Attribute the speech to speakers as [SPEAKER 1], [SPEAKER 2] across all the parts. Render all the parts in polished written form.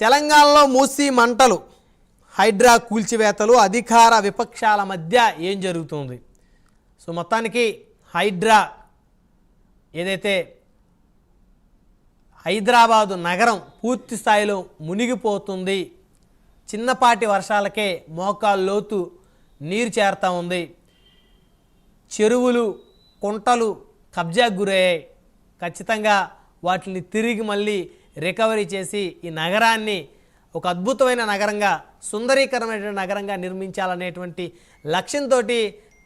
[SPEAKER 1] తెలంగాణలో మూసీ మంటలు, హైడ్రా కూల్చివేతలు, అధికార విపక్షాల మధ్య ఏం జరుగుతుంది? సో మొత్తానికి హైడ్రా ఏదైతే హైదరాబాదు నగరం పూర్తి స్థాయిలో మునిగిపోతుంది, చిన్నపాటి వర్షాలకే మోకాలు లోతు నీరు చేరుతూ ఉంది, చెరువులు కుంటలు కబ్జాకు గురయ్యాయి. ఖచ్చితంగా వాటిని తిరిగి మళ్ళీ రికవరీ చేసి ఈ నగరాన్ని ఒక అద్భుతమైన నగరంగా, సుందరీకరమైన నగరంగా నిర్మించాలనేటువంటి లక్ష్యంతో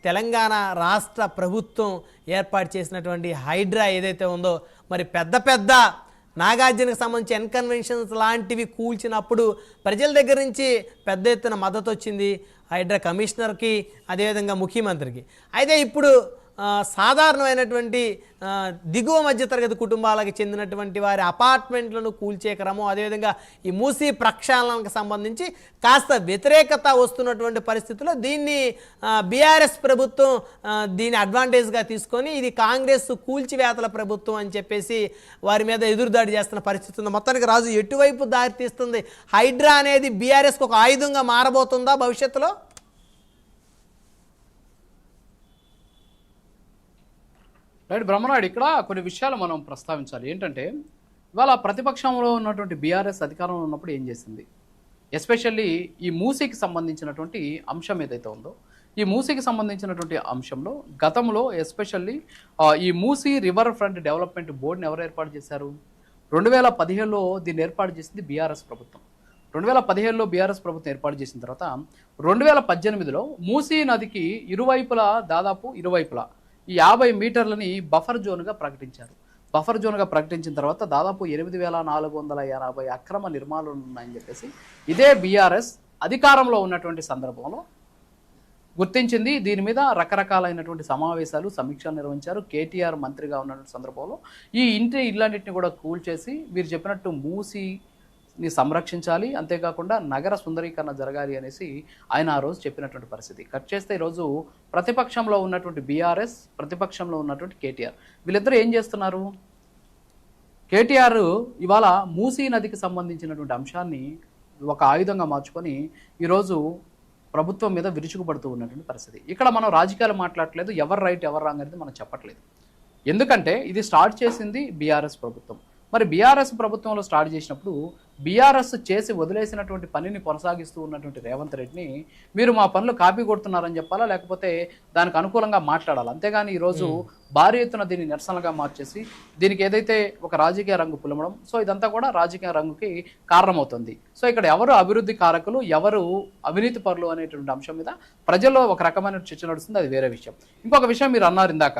[SPEAKER 1] తెలంగాణ రాష్ట్ర ప్రభుత్వం ఏర్పాటు చేసినటువంటి హైడ్రా ఏదైతే ఉందో, మరి పెద్ద పెద్ద నాగార్జునకు సంబంధించి ఎన్కన్వెన్షన్స్ లాంటివి కూల్చినప్పుడు ప్రజల దగ్గర నుంచి పెద్ద ఎత్తున మద్దతు వచ్చింది హైడ్రా కమిషనర్కి, అదేవిధంగా ముఖ్యమంత్రికి. అయితే ఇప్పుడు సాధారణమైనటువంటి దిగువ మధ్యతరగతి కుటుంబాలకు చెందినటువంటి వారి అపార్ట్మెంట్లను కూల్చే క్రమం, అదేవిధంగా ఈ మూసీ ప్రక్షాళనకు సంబంధించి కాస్త వ్యతిరేకత వస్తున్నటువంటి పరిస్థితుల్లో దీన్ని బీఆర్ఎస్ ప్రభుత్వం దీని అడ్వాంటేజ్గా తీసుకొని ఇది కాంగ్రెస్ కూల్చివేతల ప్రభుత్వం అని చెప్పేసి వారి మీద ఎదురుదాడి చేస్తున్న పరిస్థితి ఉంది. మొత్తానికి రాజు ఎటువైపు దారి తీస్తుంది? హైడ్రా అనేది బీఆర్ఎస్కి ఒక ఆయుధంగా మారబోతుందా భవిష్యత్తులో?
[SPEAKER 2] రైట్ బ్రహ్మనాయుడు, ఇక్కడ కొన్ని విషయాలు మనం ప్రస్తావించాలి. ఏంటంటే ఇవాళ ప్రతిపక్షంలో ఉన్నటువంటి బీఆర్ఎస్ అధికారంలో ఉన్నప్పుడు ఏం చేసింది, ఎస్పెషల్లీ ఈ మూసీకి సంబంధించినటువంటి అంశం ఏదైతే ఉందో, ఈ మూసీకి సంబంధించినటువంటి అంశంలో గతంలో ఎస్పెషల్లీ ఈ మూసీ రివర్ ఫ్రంట్ డెవలప్మెంట్ బోర్డుని ఎవరు ఏర్పాటు చేశారు? 2017లో దీన్ని ఏర్పాటు చేసింది బీఆర్ఎస్ ప్రభుత్వం. 2017లో బీఆర్ఎస్ ప్రభుత్వం ఏర్పాటు చేసిన తర్వాత 2018లో మూసీ నదికి ఇరువైపులా దాదాపు ఇరువైపులా ఈ 50 మీటర్లని బఫర్ జోన్గా ప్రకటించారు. బఫర్ జోన్గా ప్రకటించిన తర్వాత దాదాపు 8,480 అక్రమ నిర్మాణాలు ఉన్నాయని చెప్పేసి ఇదే బీఆర్ఎస్ అధికారంలో ఉన్నటువంటి సందర్భంలో గుర్తించింది. దీని మీద రకరకాలైనటువంటి సమావేశాలు, సమీక్షలు నిర్వహించారు. కేటీఆర్ మంత్రిగా ఉన్నటువంటి సందర్భంలో ఈ ఇళ్ళన్నింటినీ కూడా కూల్చేసి వీరు చెప్పినట్టు మూసీని సంరక్షించాలి, అంతేకాకుండా నగర సుందరీకరణ జరగాలి అనేసి ఆయన ఆ రోజు చెప్పినటువంటి పరిస్థితి. కట్ చేస్తే ఈరోజు ప్రతిపక్షంలో ఉన్నటువంటి బీఆర్ఎస్, ప్రతిపక్షంలో ఉన్నటువంటి కేటీఆర్, వీళ్ళిద్దరూ ఏం చేస్తున్నారు? కేటీఆర్ ఇవాళ మూసీ నదికి సంబంధించినటువంటి అంశాన్ని ఒక ఆయుధంగా మార్చుకొని ఈరోజు ప్రభుత్వం మీద విరుచుకుపడుతూ ఉన్నటువంటి పరిస్థితి. ఇక్కడ మనం రాజకీయాలు మాట్లాడట్లేదు, ఎవరు రైట్ ఎవరు రాంగ్ అనేది మనం చెప్పట్లేదు. ఎందుకంటే ఇది స్టార్ట్ చేసింది బీఆర్ఎస్ ప్రభుత్వం. మరి బీఆర్ఎస్ ప్రభుత్వంలో స్టార్ట్ చేసినప్పుడు బీఆర్ఎస్ చేసి వదిలేసినటువంటి పనిని కొనసాగిస్తూ ఉన్నటువంటి రేవంత్ రెడ్డిని మీరు మా పనులు కాపీ కొడుతున్నారని చెప్పాలా, లేకపోతే దానికి అనుకూలంగా మాట్లాడాలి. అంతేగాని ఈరోజు భారీ ఎత్తున దీన్ని నిరసనగా మార్చేసి దీనికి ఏదైతే ఒక రాజకీయ రంగు పులమడం, సో ఇదంతా కూడా రాజకీయ రంగుకి కారణమవుతుంది. సో ఇక్కడ ఎవరు అభివృద్ధి కారకులు, ఎవరు అవినీతి పరులు అనేటువంటి అంశం మీద ప్రజల్లో ఒక రకమైన చర్చ నడుస్తుంది, అది వేరే విషయం. ఇంకొక విషయం మీరు అన్నారు ఇందాక,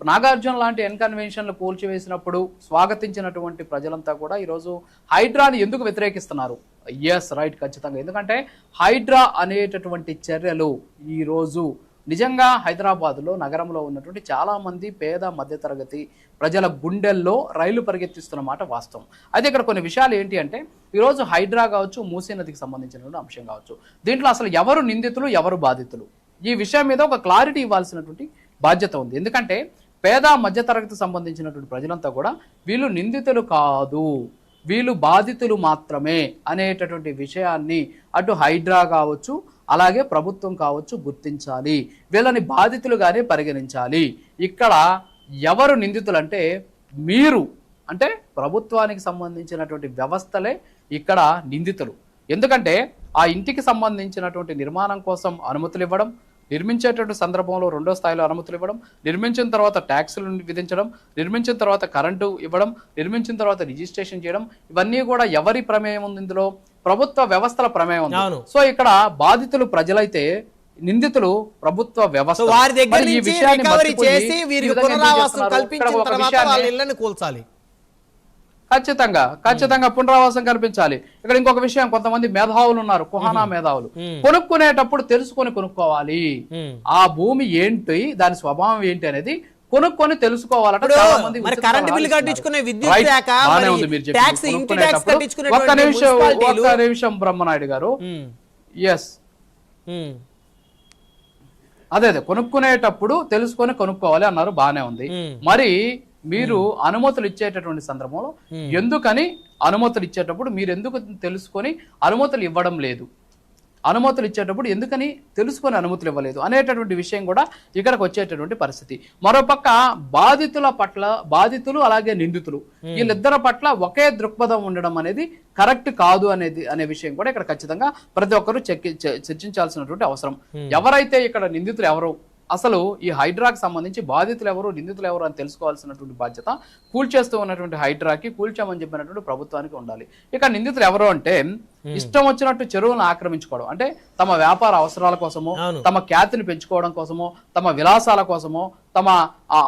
[SPEAKER 2] నాగార్జున లాంటి ఎన్కన్వెన్షన్లు కూల్చివేసినప్పుడు స్వాగతించినటువంటి ప్రజలంతా కూడా ఈరోజు హైడ్రాని ఎందుకు వ్యతిరేకిస్తున్నారు? ఎస్ రైట్, ఖచ్చితంగా. ఎందుకంటే హైడ్రా అనేటటువంటి చర్యలు ఈరోజు నిజంగా హైదరాబాద్లో నగరంలో ఉన్నటువంటి చాలామంది పేద మధ్యతరగతి ప్రజల గుండెల్లో రైలు పరిగెత్తిస్తున్న మాట వాస్తవం. అయితే ఇక్కడ కొన్ని విషయాలు ఏంటి అంటే, ఈరోజు హైడ్రా కావచ్చు, మూసీ నదికి సంబంధించినటువంటి అంశం కావచ్చు, దీంట్లో అసలు ఎవరు నిందితులు, ఎవరు బాధితులు, ఈ విషయం మీద ఒక క్లారిటీ ఇవ్వాల్సినటువంటి బాధ్యత ఉంది. ఎందుకంటే పేద మధ్యతరగతికి సంబంధించినటువంటి ప్రజలంతా కూడా వీళ్ళు నిందితులు కాదు, వీళ్ళు బాధితులు మాత్రమే అనేటటువంటి విషయాన్ని అటు హైడ్రా కావచ్చు, అలాగే ప్రభుత్వం కావచ్చు గుర్తించాలి, వీళ్ళని బాధితులుగానే పరిగణించాలి. ఇక్కడ ఎవరు నిందితులు అంటే మీరు, అంటే ప్రభుత్వానికి సంబంధించినటువంటి వ్యవస్థలే ఇక్కడ నిందితులు. ఎందుకంటే ఆ ఇంటికి సంబంధించినటువంటి నిర్మాణం కోసం అనుమతులు ఇవ్వడం, నిర్మించేటువంటి సందర్భంలో 2వ స్థాయిలో అనుమతులు ఇవ్వడం, నిర్మించిన తర్వాత ట్యాక్సులు విధించడం, నిర్మించిన తర్వాత కరెంటు ఇవ్వడం, నిర్మించిన తర్వాత రిజిస్ట్రేషన్ చేయడం, ఇవన్నీ కూడా ఎవరి ప్రమేయం ఉంది ఇందులో? ప్రభుత్వ వ్యవస్థల ప్రమేయం ఉంది. సో ఇక్కడ బాధితులు ప్రజలైతే, నిందితులు ప్రభుత్వ వ్యవస్థ.
[SPEAKER 1] ఈ విషయాన్ని కూల్చాలి,
[SPEAKER 2] ఖచ్చితంగా పునరావాసం కల్పించాలి. ఇక్కడ ఇంకొక విషయం, కొంతమంది మేధావులు ఉన్నారు, కుహానా మేధావులు, కొనుక్కునేటప్పుడు తెలుసుకొని కొనుక్కోవాలి. ఆ భూమి ఏంటి, దాని స్వభావం ఏంటి అనేది కొనుక్కొని తెలుసుకోవాలంటే చాలా మంది. ఒక్క నిమిషం బ్రహ్మనాయుడు గారు, ఎస్ అదే కొనుక్కునేటప్పుడు తెలుసుకొని కొనుక్కోవాలి అన్నారు, బానే ఉంది. మరి మీరు అనుమతులు ఇచ్చేటటువంటి సందర్భంలో ఎందుకని అనుమతులు ఇచ్చేటప్పుడు మీరు ఎందుకు తెలుసుకొని అనుమతులు ఇవ్వడం లేదు, అనుమతులు ఇచ్చేటప్పుడు ఎందుకని తెలుసుకొని అనుమతులు ఇవ్వలేదు అనేటటువంటి విషయం కూడా ఇక్కడికి వచ్చేటటువంటి పరిస్థితి. మరోపక్క బాధితుల పట్ల, బాధితులు అలాగే నిందితులు వీళ్ళిద్దరి పట్ల ఒకే దృక్పథం ఉండడం అనేది కరెక్ట్ కాదు అనే విషయం కూడా ఇక్కడ ఖచ్చితంగా ప్రతి ఒక్కరూ చర్చించాల్సినటువంటి అవసరం. ఎవరైతే ఇక్కడ నిందితులు ఎవరు, అసలు ఈ హైడ్రాకి సంబంధించి బాధితులు ఎవరు, నిందితులు ఎవరు అని తెలుసుకోవాల్సినటువంటి బాధ్యత కూల్చేస్తూ ఉన్నటువంటి హైడ్రాకి, కూల్చామని చెప్పినటువంటి ప్రభుత్వానికి ఉండాలి. ఇక నిందితులు ఎవరు అంటే ఇష్టం వచ్చినట్టు చెరువులను ఆక్రమించుకోవడం, అంటే తమ వ్యాపార అవసరాల కోసమో, తమ ఖ్యాతిని పెంచుకోవడం కోసమో, తమ విలాసాల కోసమో, తమ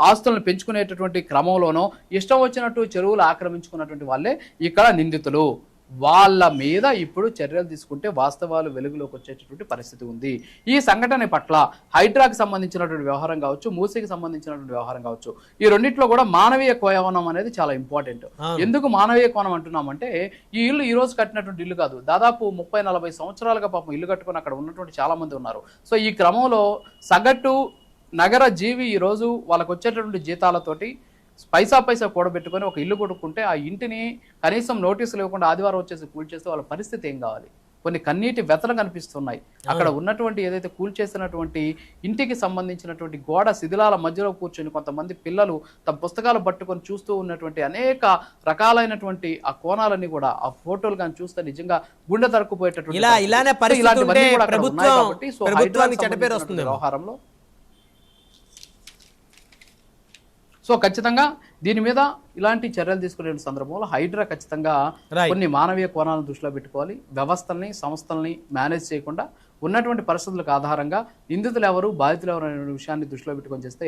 [SPEAKER 2] ఆస్తులను పెంచుకునేటటువంటి క్రమంలోనో ఇష్టం వచ్చినట్టు చెరువులు ఆక్రమించుకున్నటువంటి వాళ్ళే ఇక్కడ నిందితులు. వాళ్ళ మీద ఇప్పుడు చర్యలు తీసుకుంటే వాస్తవాలు వెలుగులోకి వచ్చేటటువంటి పరిస్థితి ఉంది. ఈ సంఘటన పట్ల హైడ్రాకి సంబంధించినటువంటి వ్యవహారం కావచ్చు, మూసీకి సంబంధించినటువంటి వ్యవహారం కావచ్చు, ఈ రెండిట్లో కూడా మానవీయ కోణం అనేది చాలా ఇంపార్టెంట్. ఎందుకు మానవీయ కోణం అంటున్నామంటే ఈ ఇల్లు ఈ రోజు కట్టినటువంటి ఇల్లు కాదు, దాదాపు 30-40 సంవత్సరాలుగా పాపం ఇల్లు కట్టుకొని అక్కడ ఉన్నటువంటి చాలా మంది ఉన్నారు. సో ఈ క్రమంలో సగటు నగర జీవి ఈ రోజు వాళ్ళకు వచ్చేటటువంటి జీతాలతోటి పైసా కూడబెట్టుకొని ఒక ఇల్లు కొట్టుకుంటే ఆ ఇంటిని కనీసం నోటీసులు ఇవ్వకుండా ఆదివారం వచ్చేసి కూల్చేస్తే వాళ్ళ పరిస్థితి ఏం కావాలి? కొన్ని కన్నీటి వ్యతలు కనిపిస్తున్నాయి. అక్కడ ఉన్నటువంటి ఏదైతే కూల్చేసినటువంటి ఇంటికి సంబంధించినటువంటి గోడ శిథిలాల మధ్యలో కూర్చొని కొంతమంది పిల్లలు తమ పుస్తకాలు పట్టుకొని చూస్తూ ఉన్నటువంటి అనేక రకాలైనటువంటి ఆ కోణాలన్నీ కూడా ఆ ఫోటోలు కానీ చూస్తే నిజంగా గుండె తరుక్కుపోయేటటువంటి వ్యవహారంలో. సో ఖచ్చితంగా దీని మీద ఇలాంటి చర్యలు తీసుకునే సందర్భంలో హైడ్రా ఖచ్చితంగా కొన్ని మానవీయ కోణాలను దృష్టిలో పెట్టుకోవాలి. వ్యవస్థల్ని, సంస్థల్ని మేనేజ్ చేయకుండా ఉన్నటువంటి పరిస్థితులకు ఆధారంగా నిందితులు ఎవరు, బాధితులు ఎవరు అనే విషయాన్ని దృష్టిలో పెట్టుకొని చేస్తే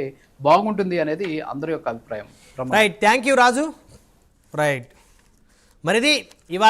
[SPEAKER 2] బాగుంటుంది అనేది అందరి యొక్క అభిప్రాయం.
[SPEAKER 1] Right, thank you Raju. Right, మరిది ఇవాళ